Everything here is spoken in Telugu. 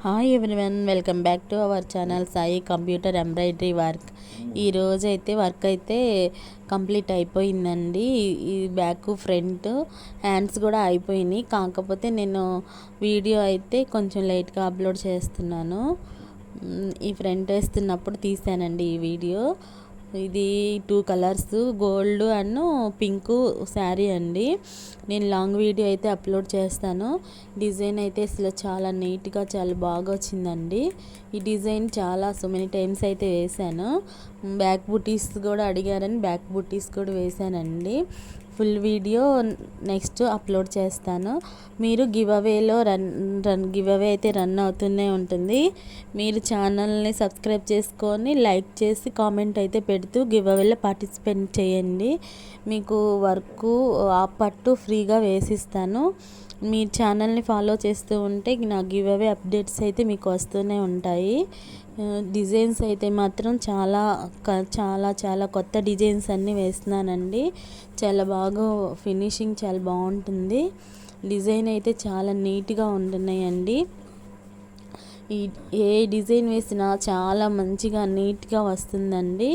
Hi everyone, welcome back to our channel Sai computer embroidery work. ఈరోజు అయితే వర్క్ అయితే కంప్లీట్ అయిపోయిందండి. ఈ బ్యాక్ ఫ్రంట్ హ్యాండ్స్ కూడా అయిపోయినాయి. కాకపోతే నేను వీడియో అయితే కొంచెం లేట్గా అప్లోడ్ చేస్తున్నాను. ఈ ఫ్రంట్ వేస్తున్నప్పుడు తీసానండి ఈ వీడియో. ఇది 2 colours, gold and pink sari అండి. నేను లాంగ్ వీడియో అయితే అప్లోడ్ చేస్తాను. డిజైన్ అయితే అసలు చాలా నీట్గా చాలా బాగా వచ్చిందండి. ఈ డిజైన్ చాలా సో మెనీ టైమ్స్ అయితే వేసాను. బ్యాక్ బుటీస్ కూడా అడిగారని బ్యాక్ బుటీస్ కూడా వేసానండి. ఫుల్ వీడియో నెక్స్ట్ అప్లోడ్ చేస్తాను. మీరు గివ్ అవేలో గివ్ అవే అయితే రన్ అవుతూనే ఉంటుంది. మీరు ఛానల్ని సబ్స్క్రైబ్ చేసుకొని లైక్ చేసి కామెంట్ అయితే పెడుతూ గివ్ అవేలో పార్టిసిపేట్ చేయండి. మీకు వర్క్ ఆ పట్టు ఫ్రీగా వేసిస్తాను. మీ ఛానల్ని ఫాలో చేస్తూ ఉంటే నా గివ్ అవే అప్డేట్స్ అయితే మీకు వస్తూనే ఉంటాయి. డిజైన్స్ అయితే మాత్రం చాలా చాలా చాలా కొత్త డిజైన్స్ అన్నీ వేస్తున్నానండి. చాలా బాగా ఫినిషింగ్ చాలా బాగుంటుంది. డిజైన్ అయితే చాలా నీట్గా ఉంటున్నాయండి. ఏ డిజైన్ వేసినా చాలా మంచిగా నీట్గా వస్తుందండి.